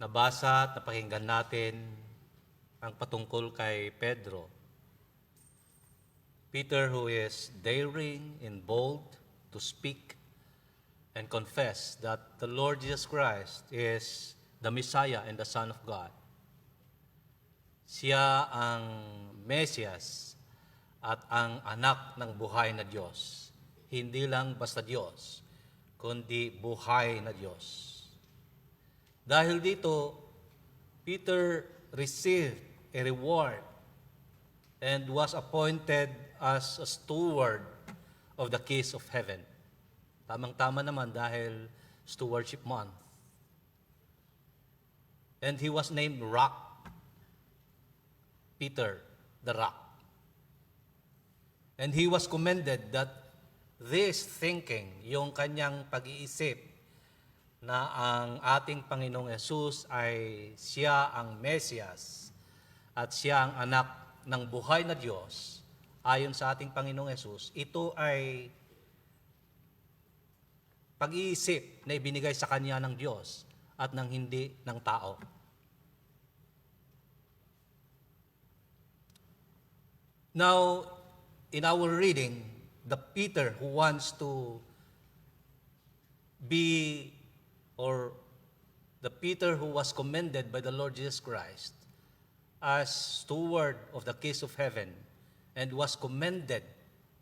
Nabasa at napakinggan natin ang patungkol kay Pedro. Peter, who is daring and bold to speak and confess that the Lord Jesus Christ is the Messiah and the Son of God. Siya ang Mesiyas at ang anak ng buhay na Diyos. Hindi lang basta Diyos, kundi buhay na Diyos. Dahil dito, Peter received a reward and was appointed as a steward of the keys of heaven. Tamang-tama naman dahil stewardship month. And he was named Rock. Peter, the Rock. And he was commended that this thinking, yung kanyang pag-iisip, na ang ating Panginoong Yesus ay siya ang Mesiyas at siya ang anak ng buhay na Diyos, ayon sa ating Panginoong Yesus, ito ay pag-iisip na ibinigay sa kanya ng Diyos at ng hindi ng tao. Now, in our reading, the Peter who wants to be, or the Peter who was commended by the Lord Jesus Christ as steward of the keys of heaven and was commended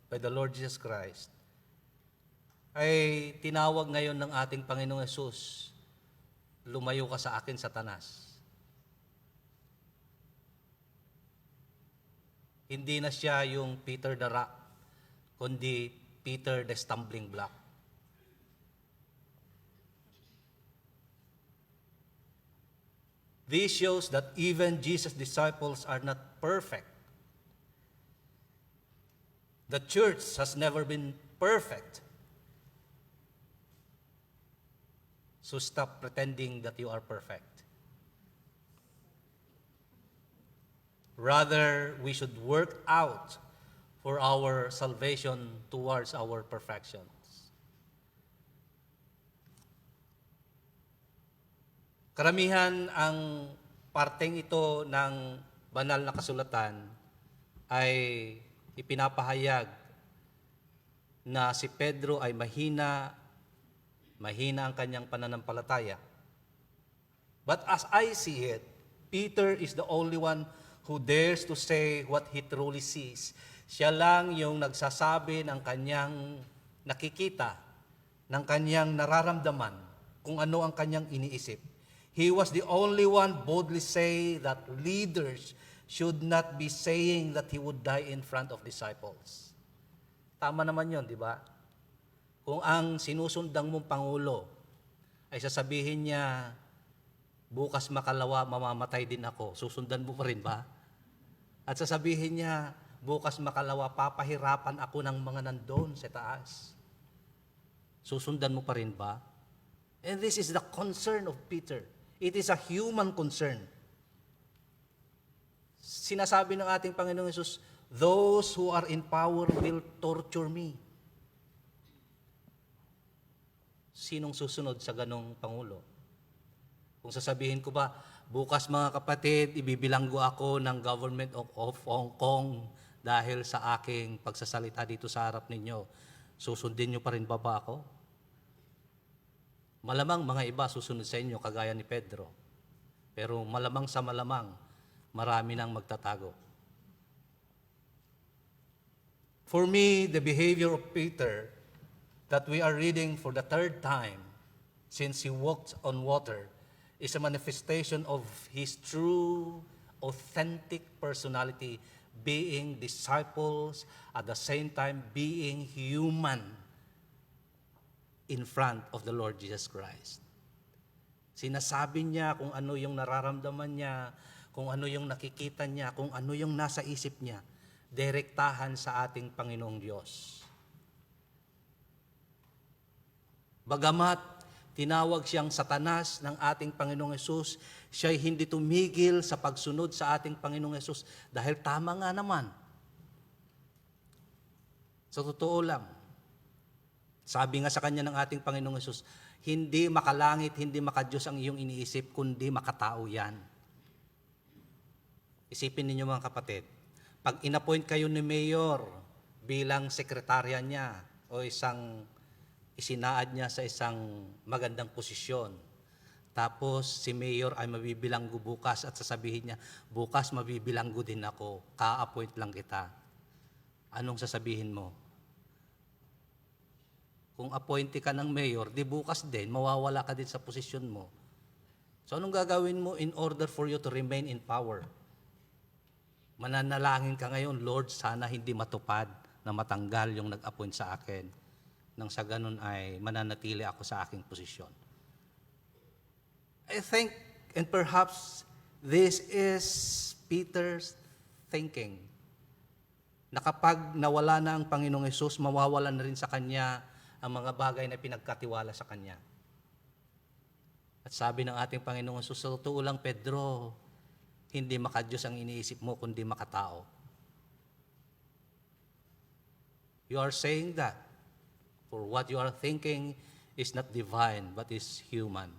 by the Lord Jesus Christ, ay tinawag ngayon ng ating Panginoong Yesus, lumayo ka sa akin, Satanas. Hindi na siya yung Peter the Rock, kundi Peter the Stumbling Block. This shows that even Jesus' disciples are not perfect. The church has never been perfect. So stop pretending that you are perfect. Rather, we should work out for our salvation towards our perfections. Karamihan ang parteng ito ng banal na kasulatan ay ipinapahayag na si Pedro ay mahina ang kanyang pananampalataya. But as I see it, Peter is the only one who dares to say what he truly sees. Siya lang yung nagsasabi ng kanyang nakikita, ng kanyang nararamdaman, kung ano ang kanyang iniisip. He was the only one boldly say that leaders should not be saying that he would die in front of disciples. Tama naman yun, di ba? Kung ang sinusundang mong Pangulo ay sasabihin niya, bukas makalawa, mamamatay din ako, susundan mo pa rin ba? At sasabihin niya, bukas makalawa, papahirapan ako ng mga nandoon sa taas. Susundan mo pa rin ba? And this is the concern of Peter. It is a human concern. Sinasabi ng ating Panginoong Yesus, those who are in power will torture me. Sinong susunod sa ganong Pangulo? Kung sasabihin ko ba, bukas mga kapatid, ibibilanggo ako ng government of Hong Kong dahil sa aking pagsasalita dito sa harap ninyo, susundin nyo pa rin ba ako? Malamang mga iba susunod sa inyo kagaya ni Pedro. Pero malamang sa malamang, marami nang magtatago. For me, the behavior of Peter that we are reading for the third time since he walked on water is a manifestation of his true, authentic personality, being disciples, at the same time being human in front of the Lord Jesus Christ. Sinasabi niya kung ano yung nararamdaman niya, kung ano yung nakikita niya, kung ano yung nasa isip niya, direktahan sa ating Panginoong Diyos. Bagamat tinawag siyang Satanas ng ating Panginoong Yesus, siya'y hindi tumigil sa pagsunod sa ating Panginoong Yesus dahil tama nga naman. Sa totoo lang, Sabi nga sa kanya ng ating Panginoong Hesus, hindi makalangit, hindi makadiyos ang iyong iniisip, kundi makatao yan. Isipin ninyo mga kapatid, pag inappoint kayo ni Mayor bilang sekretarya niya o isinaad niya sa isang magandang posisyon, tapos si Mayor ay mabibilanggo bukas at sasabihin niya, bukas mabibilanggo din ako, ka-appoint lang kita. Anong sasabihin mo? Kung appointee ka ng mayor, di bukas din, mawawala ka din sa posisyon mo. So anong gagawin mo in order for you to remain in power? Mananalangin ka ngayon, Lord, sana hindi matupad na matanggal yung nag-appoint sa akin. Nang sa ganun ay mananatili ako sa aking posisyon. I think, and perhaps, this is Peter's thinking. Na kapag nawala na ang Panginoong Hesus, mawawala na rin sa kanya ang mga bagay na pinagkatiwala sa kanya. At sabi ng ating Panginoong Hesus, sa totoo lang, Pedro, hindi makadiyos ang iniisip mo, kundi makatao. You are saying that, for what you are thinking is not divine, but is human.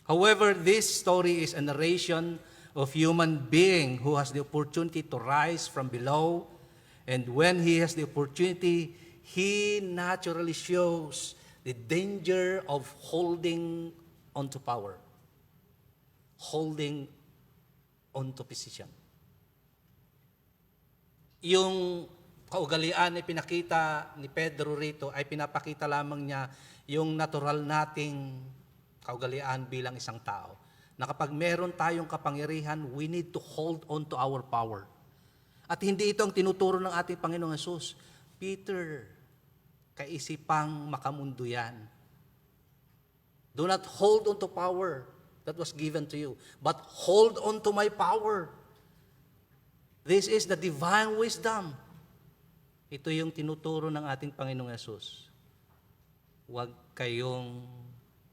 However, this story is a narration of human being who has the opportunity to rise from below. And when he has the opportunity, he naturally shows the danger of holding onto power, holding onto position. Yung kaugalian na pinakita ni Pedro rito ay pinapakita lamang niya yung natural nating kaugalian bilang isang tao. Na kapag meron tayong kapangyarihan, we need to hold on to our power. At hindi ito ang tinuturo ng ating Panginoong Hesus. Peter, kaisipang makamundo yan. Do not hold on to power that was given to you, but hold on to my power. This is the divine wisdom. Ito yung tinuturo ng ating Panginoong Hesus. Huwag kayong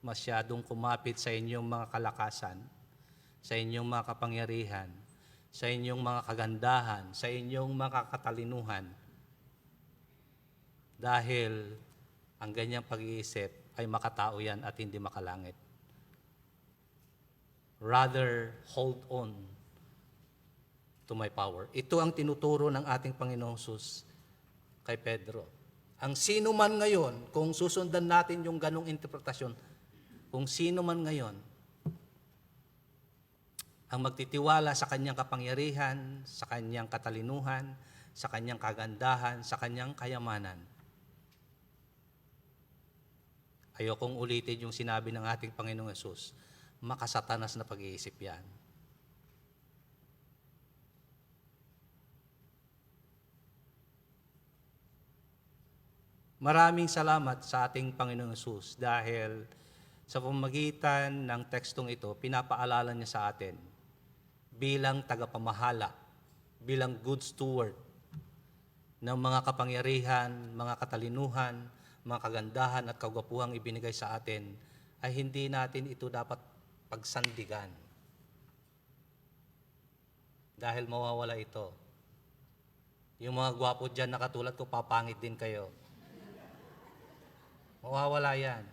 masyadong kumapit sa inyong mga kalakasan, sa inyong mga kapangyarihan, sa inyong mga kagandahan, sa inyong mga katalinuhan. Dahil ang ganyang pag-iisip ay makatao yan at hindi makalangit. Rather, hold on to my power. Ito ang tinuturo ng ating Panginoong Hesus kay Pedro. Ang sino man ngayon, kung susundan natin yung ganong interpretasyon, kung sino man ngayon, ang magtitiwala sa kanyang kapangyarihan, sa kanyang katalinuhan, sa kanyang kagandahan, sa kanyang kayamanan. Ayokong ulitin yung sinabi ng ating Panginoong Hesus, makasatanas na pag-iisip yan. Maraming salamat sa ating Panginoong Hesus dahil sa pamamagitan ng tekstong ito, pinapaalala niya sa atin bilang tagapamahala, bilang good steward ng mga kapangyarihan, mga katalinuhan, mga kagandahan at kagwapuhang ibinigay sa atin, ay hindi natin ito dapat pagsandigan. Dahil mawawala ito. Yung mga gwapo dyan na katulad ko, papangit din kayo. Mawawala yan.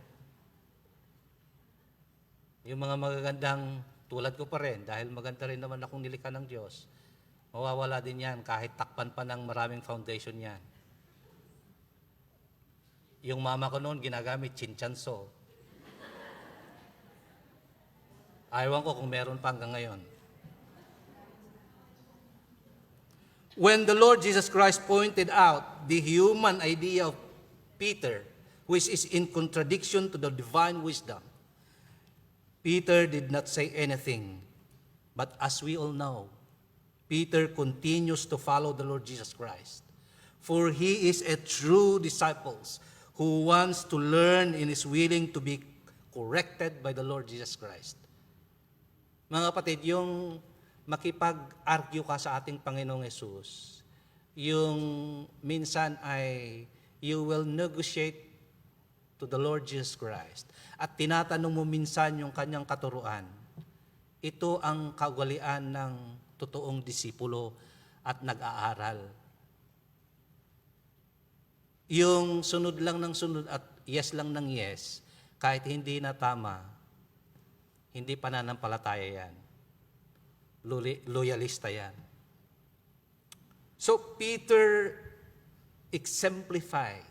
Yung mga magagandang tulad ko pa rin, dahil maganda rin naman akong nilikha ng Diyos, mawawala din yan kahit takpan pa ng maraming foundation yan. Yung mama ko noon ginagamit chinchanso. Ayaw ko kung meron pa hanggang ngayon. When the Lord Jesus Christ pointed out the human idea of Peter, which is in contradiction to the divine wisdom, Peter did not say anything. But as we all know, Peter continues to follow the Lord Jesus Christ. For he is a true disciple who wants to learn and is willing to be corrected by the Lord Jesus Christ. Mga kapatid, yung makipag-argue ka sa ating Panginoong Hesus, yung minsan ay you will negotiate to the Lord Jesus Christ at tinatanong mo minsan yung kanyang katuruan, ito ang kaugalian ng totoong disipulo at nag-aaral. Yung sunod lang ng sunod at yes lang ng yes, kahit hindi na tama, hindi pananampalataya yan. Loyalista yan. So Peter exemplified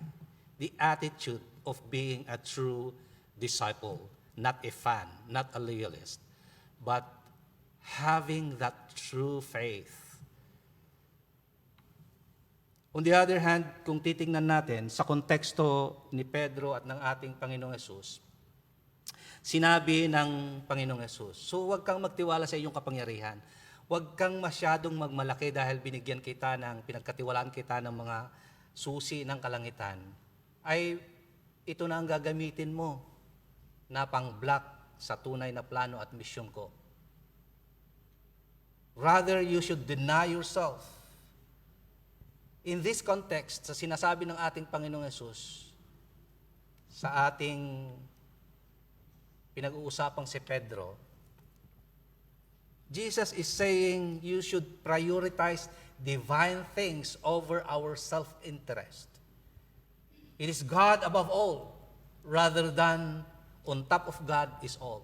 the attitude of being a true disciple, not a fan, not a loyalist, but having that true faith. On the other hand, kung titingnan natin sa konteksto ni Pedro at ng ating Panginoong Hesus, sinabi ng Panginoong Hesus, so huwag kang magtiwala sa iyong kapangyarihan. Huwag kang masyadong magmalaki dahil binigyan kita pinagkatiwalaan kita ng mga susi ng kalangitan. Ay, ito na ang gagamitin mo na pang-block sa tunay na plano at misyon ko. Rather, you should deny yourself. In this context, sa sinasabi ng ating Panginoong Hesus, sa ating pinag-uusapang si Pedro, Jesus is saying you should prioritize divine things over our self-interest. It is God above all, rather than on top of God is all.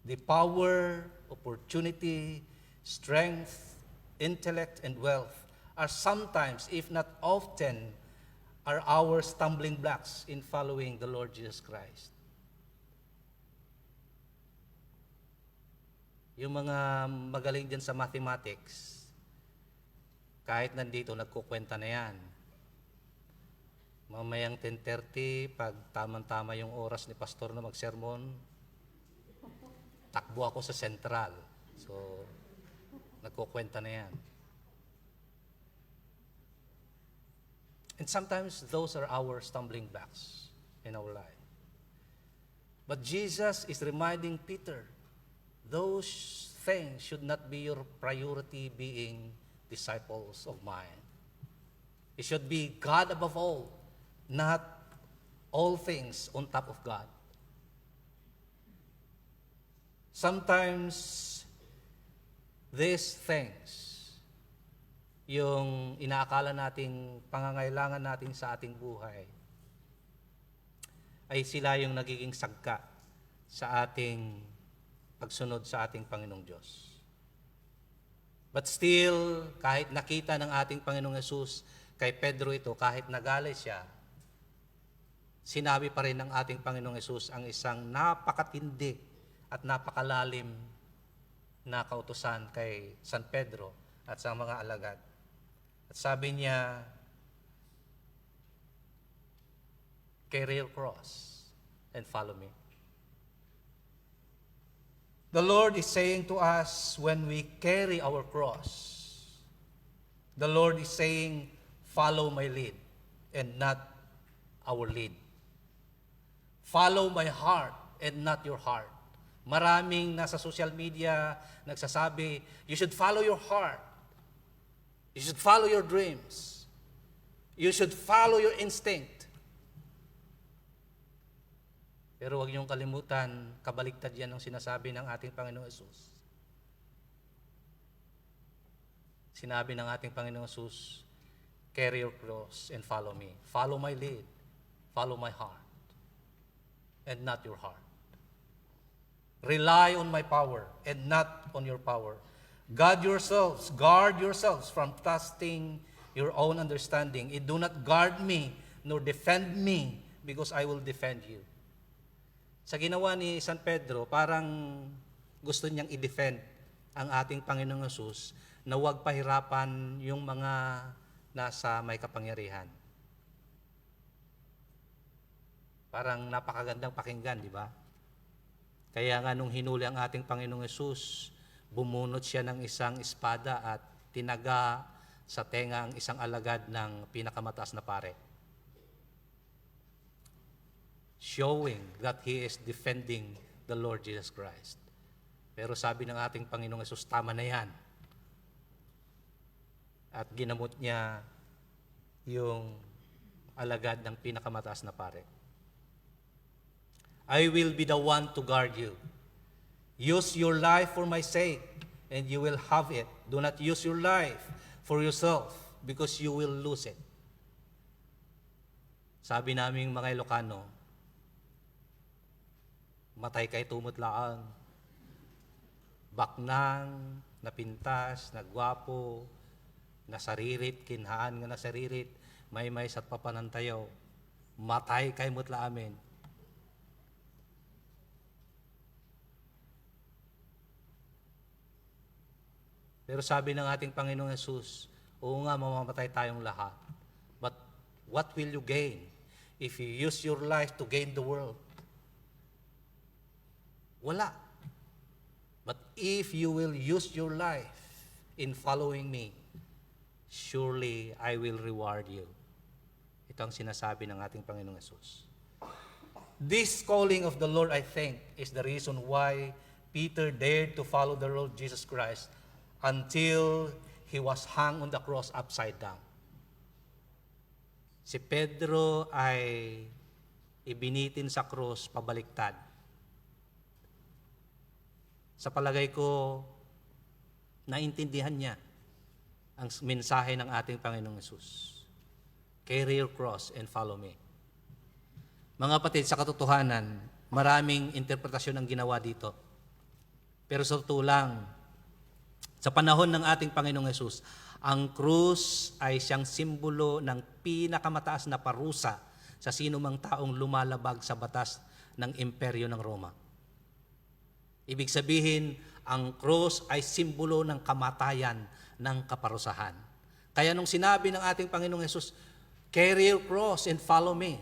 The power, opportunity, strength, intellect, and wealth are sometimes, if not often, are our stumbling blocks in following the Lord Jesus Christ. Yung mga magaling dyan sa mathematics, kahit nandito, nagkukwenta na yan. Mamayang 10:30, pag tamang-tama yung oras ni pastor na magsermon, takbo ako sa sentral. So, nagkukwenta na yan. And sometimes those are our stumbling blocks in our life. But Jesus is reminding Peter, those things should not be your priority being disciples of mine. It should be God above all, not all things on top of God. Sometimes these things, yung inaakala nating pangangailangan natin sa ating buhay, ay sila yung nagiging sagka sa ating pagsunod sa ating Panginoong Diyos. But still, kahit nakita ng ating Panginoong Hesus kay Pedro ito, kahit nagalit siya, sinabi pa rin ng ating Panginoong Hesus ang isang napakatindi at napakalalim na kautusan kay San Pedro at sa mga alagad. At sabi niya, carry your cross and follow me. The Lord is saying to us when we carry our cross, the Lord is saying, follow my lead and not our lead. Follow my heart and not your heart. Maraming nasa social media nagsasabi, you should follow your heart. You should follow your dreams. You should follow your instinct. Pero huwag niyong kalimutan, kabaliktad yan ang sinasabi ng ating Panginoong Hesus. Sinabi ng ating Panginoong Hesus, carry your cross and follow me. Follow my lead. Follow my heart. And not your heart. Rely on my power and not on your power. Guard yourselves from trusting your own understanding. Do not guard me nor defend me because I will defend you. Sa ginawa ni San Pedro, parang gusto niyang i-defend ang ating Panginoong Hesus na huwag pahirapan yung mga nasa may kapangyarihan. Parang napakagandang pakinggan, di ba? Kaya nga nung hinuli ang ating Panginoong Hesus, bumunot siya ng isang espada at tinaga sa tenga ang isang alagad ng pinakamataas na pare. Showing that he is defending the Lord Jesus Christ. Pero sabi ng ating Panginoong Hesus, tama na yan. At ginamot niya yung alagad ng pinakamataas na pare. I will be the one to guard you. Use your life for my sake, and you will have it. Do not use your life for yourself, because you will lose it. Sabi naming mga Ilocano, matay kay tumot laang. Baknang, napintas, nagwapo, nasaririt, kinhaan nga nasaririt, may sat papanantayaw, matay kay mutla amin. Pero sabi ng ating Panginoong Yesus, oo nga, mamamatay tayong lahat. But what will you gain if you use your life to gain the world? Wala. But if you will use your life in following me, surely I will reward you. Ito ang sinasabi ng ating Panginoong Yesus. This calling of the Lord, I think, is the reason why Peter dared to follow the Lord Jesus Christ until he was hung on the cross upside down. Si Pedro ay ibinitin sa cross pabaliktad. Sa palagay ko, naintindihan niya ang mensahe ng ating Panginoong Yesus. Carry your cross and follow me. Mga kapatid, sa katotohanan, maraming interpretasyon ang ginawa dito. Pero sa totoo lang, sa panahon ng ating Panginoong Yesus, ang krus ay siyang simbolo ng pinakamataas na parusa sa sino mang taong lumalabag sa batas ng imperyo ng Roma. Ibig sabihin, ang krus ay simbolo ng kamatayan ng kaparusahan. Kaya nung sinabi ng ating Panginoong Yesus, carry your cross and follow me.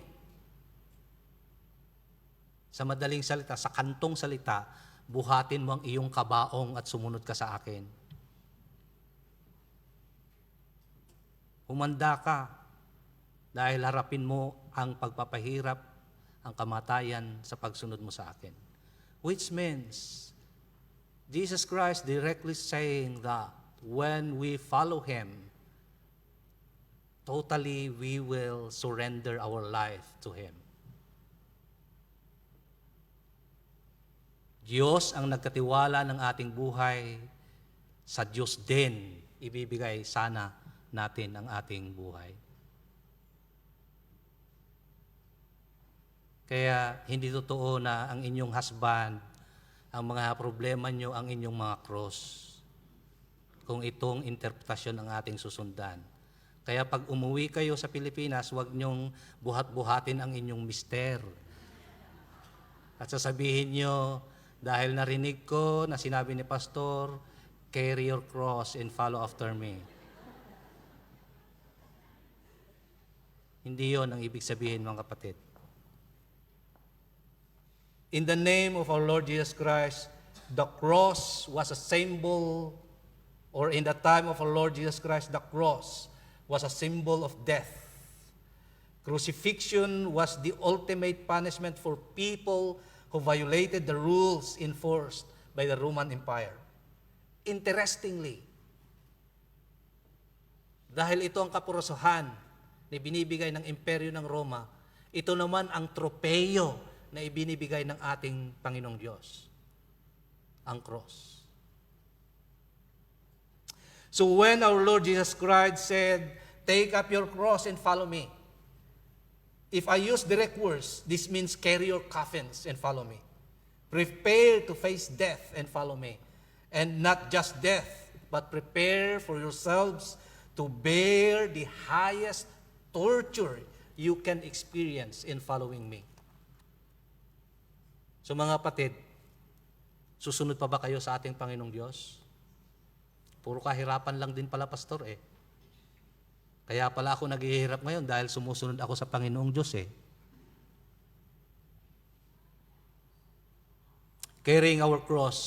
Sa madaling salita, sa kantong salita, buhatin mo ang iyong kabaong at sumunod ka sa akin. Humanda ka dahil harapin mo ang pagpapahirap, ang kamatayan sa pagsunod mo sa akin. Which means, Jesus Christ directly saying that when we follow Him, totally we will surrender our life to Him. Diyos ang nagkatiwala ng ating buhay, sa Diyos din ibibigay sana natin ang ating buhay. Kaya hindi totoo na ang inyong husband, ang mga problema nyo, ang inyong mga cross. Kung itong interpretasyon ang ating susundan. Kaya pag umuwi kayo sa Pilipinas, huwag nyong buhat-buhatin ang inyong mister. At sasabihin nyo, dahil narinig ko na sinabi ni Pastor, carry your cross and follow after me. Hindi yon ang ibig sabihin, mga kapatid. In the name of our Lord Jesus Christ, the cross was a symbol, or in the time of our Lord Jesus Christ, the cross was a symbol of death. Crucifixion was the ultimate punishment for people who violated the rules enforced by the Roman Empire. Interestingly, dahil ito ang kapurusuhan na binibigay ng imperyo ng Roma, ito naman ang tropeyo na ibinibigay ng ating Panginoong Diyos, ang cross. So when our Lord Jesus Christ said, take up your cross and follow me, if I use direct words, this means carry your coffins and follow me. Prepare to face death and follow me. And not just death, but prepare for yourselves to bear the highest torture you can experience in following me. So mga kapatid, susunod pa ba kayo sa ating Panginoong Diyos? Puro kahirapan lang din pala, Pastor eh. Kaya pala ako naghihirap ngayon dahil sumusunod ako sa Panginoong Diyos eh. Carrying our cross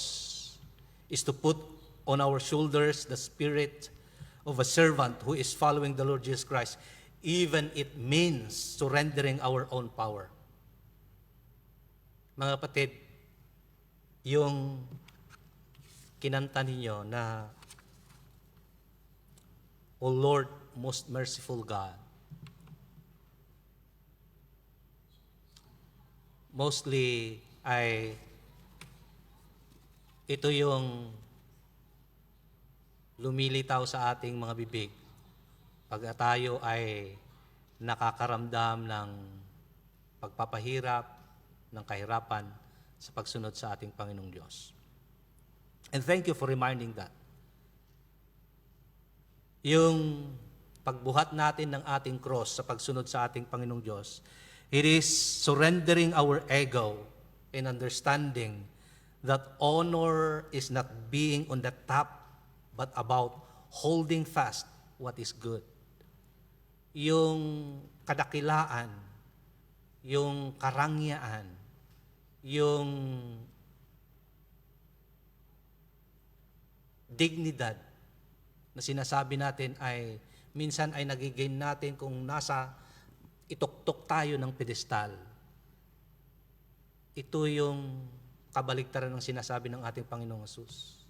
is to put on our shoulders the spirit of a servant who is following the Lord Jesus Christ, even it means surrendering our own power. Mga kapatid, yung kinanta ninyo na, O Lord, most merciful God, mostly ay ito yung lumilitaw sa ating mga bibig pag tayo ay nakakaramdam ng pagpapahirap, ng kahirapan sa pagsunod sa ating Panginoong Diyos. And thank you for reminding that. Yung pagbuhat natin ng ating cross sa pagsunod sa ating Panginoong Diyos, it is surrendering our ego and understanding that honor is not being on the top, but about holding fast what is good. Yung kadakilaan, yung karangyaan, yung dignidad na sinasabi natin ay minsan ay nagigain natin kung nasa ituktok tayo ng pedestal. Ito yung kabaligtaran ng sinasabi ng ating Panginoong Hesus.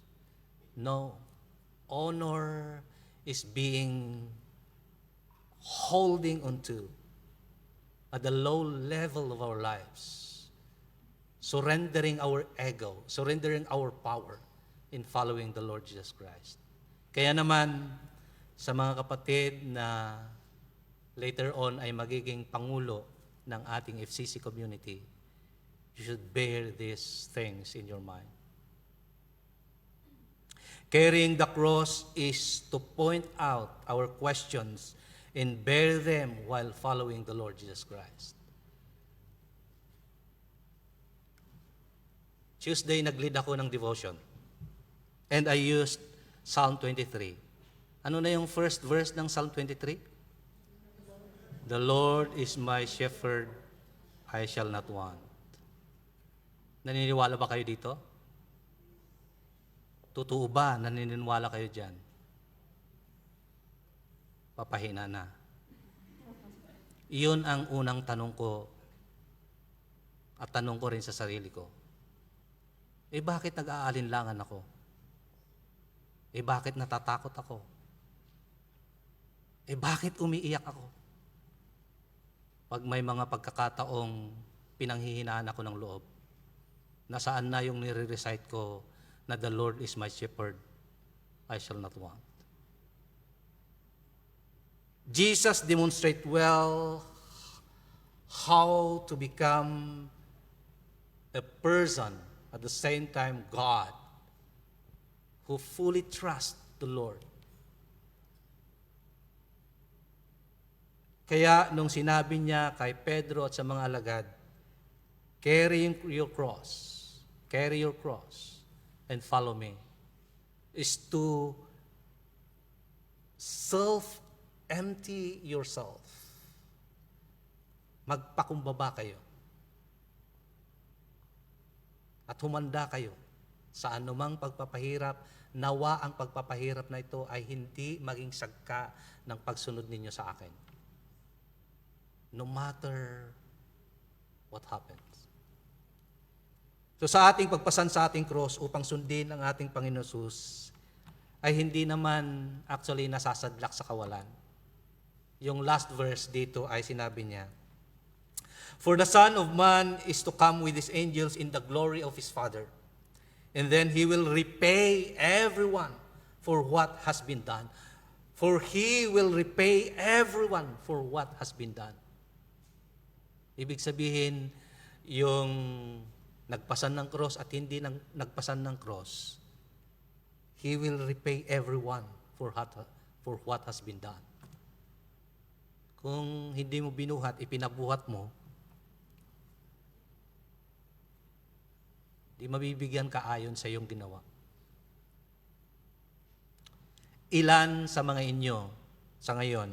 No, honor is being holding onto at the low level of our lives. Surrendering our ego, surrendering our power in following the Lord Jesus Christ. Kaya naman, sa mga kapatid na later on ay magiging pangulo ng ating FCC community, you should bear these things in your mind. Carrying the cross is to point out our questions and bear them while following the Lord Jesus Christ. Tuesday, nag-lead ako ng devotion. And I used Psalm 23. Ano na yung first verse ng Psalm 23? The Lord is my shepherd, I shall not want. Naniniwala ba kayo dito? Totoo ba? Naniniwala kayo dyan? Papahina na. Iyon ang unang tanong ko at tanong ko rin sa sarili ko. Bakit nag-aalinlangan ako? Bakit natatakot ako? Bakit umiiyak ako? Pag may mga pagkakataong pinanghihinaan ako ng loob, nasaan na yung nire-recite ko na the Lord is my shepherd, I shall not want. Jesus demonstrated well how to become a person at the same time God who fully trusts the Lord. Kaya nung sinabi niya kay Pedro at sa mga alagad, carry your cross and follow me, is to self-empty yourself. Magpakumbaba kayo. At humanda kayo sa anumang pagpapahirap, nawa ang pagpapahirap na ito ay hindi maging sagka ng pagsunod ninyo sa akin. No matter what happens. So sa ating pagpasan sa ating cross upang sundin ang ating Panginoon Hesus, ay hindi naman actually nasasadlak sa kawalan. Yung last verse dito ay sinabi niya, for the Son of Man is to come with His angels in the glory of His Father. And then He will repay everyone for what has been done. For He will repay everyone for what has been done. Ibig sabihin, yung nagpasan ng cross at hindi nagpasan ng cross, He will repay everyone for what has been done. Kung hindi mo binuhat, ipinabuhat mo, di mabibigyan ka ayon sa iyong ginawa. Ilan sa mga inyo sa ngayon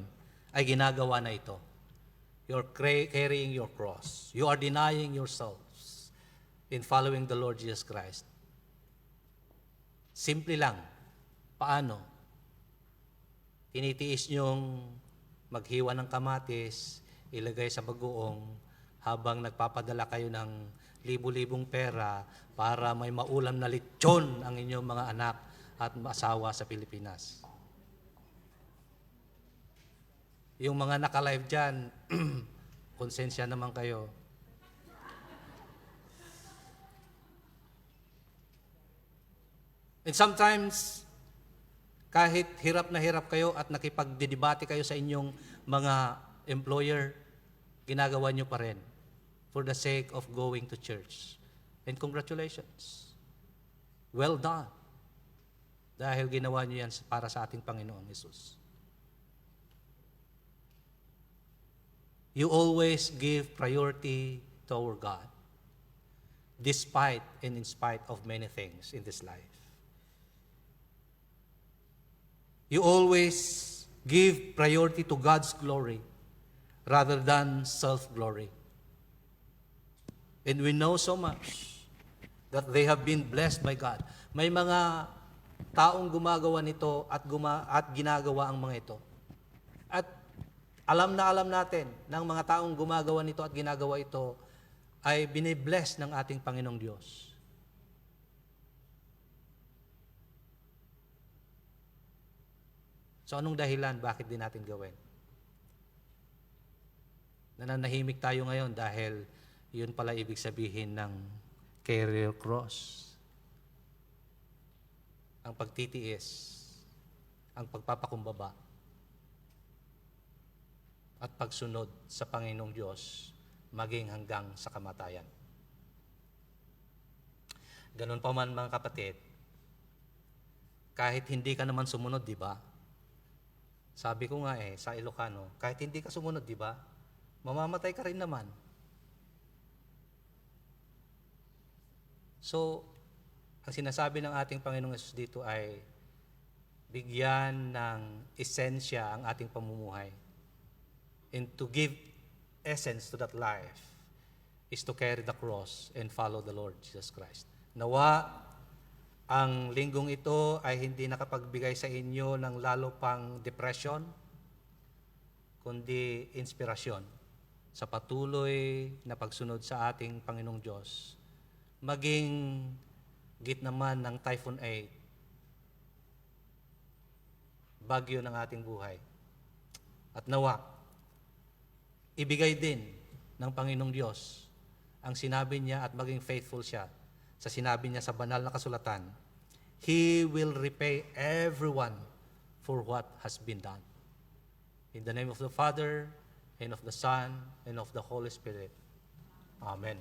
ay ginagawa na ito? You're carrying your cross. You are denying yourselves in following the Lord Jesus Christ. Simple lang. Paano? Tinitiis niyong maghiwa ng kamatis, ilagay sa bagoong, habang nagpapadala kayo ng libu-libong pera para may maulam na lechon ang inyong mga anak at asawa sa Pilipinas. Yung mga naka-live dyan, konsensya naman kayo. And sometimes, kahit hirap na hirap kayo at nakipagdidebate kayo sa inyong mga employer, ginagawa nyo pa rin for the sake of going to church. And congratulations. Well done. Dahil ginawa nyo yan para sa ating Panginoong Hesus. You always give priority to our God, despite and in spite of many things in this life. You always give priority to God's glory rather than self-glory. And we know so much that they have been blessed by God. May mga taong gumagawa nito at ginagawa ang mga ito. At alam natin ng mga taong gumagawa nito at ginagawa ito ay binibless ng ating Panginoong Diyos. So anong dahilan bakit din natin gawin? Nananahimik tayo ngayon dahil yun pala ibig sabihin ng career cross. Ang pagtitiis, ang pagpapakumbaba, at pagsunod sa Panginoong Diyos maging hanggang sa kamatayan. Ganun pa man mga kapatid, kahit hindi ka naman sumunod, di ba? Sabi ko nga sa Ilocano, kahit hindi ka sumunod, di ba? Mamamatay ka rin naman. So, ang sinasabi ng ating Panginoong Hesus dito ay bigyan ng esensya ang ating pamumuhay. And to give essence to that life is to carry the cross and follow the Lord Jesus Christ. Nawa, ang linggong ito ay hindi nakapagbigay sa inyo ng lalo pang depression, kundi inspirasyon sa patuloy na pagsunod sa ating Panginoong Diyos. Maging gitna man ng Typhoon 8, bagyo ng ating buhay. At nawa, ibigay din ng Panginoong Diyos ang sinabi niya at maging faithful siya sa sinabi niya sa banal na kasulatan. He will repay everyone for what has been done. In the name of the Father, and of the Son, and of the Holy Spirit. Amen.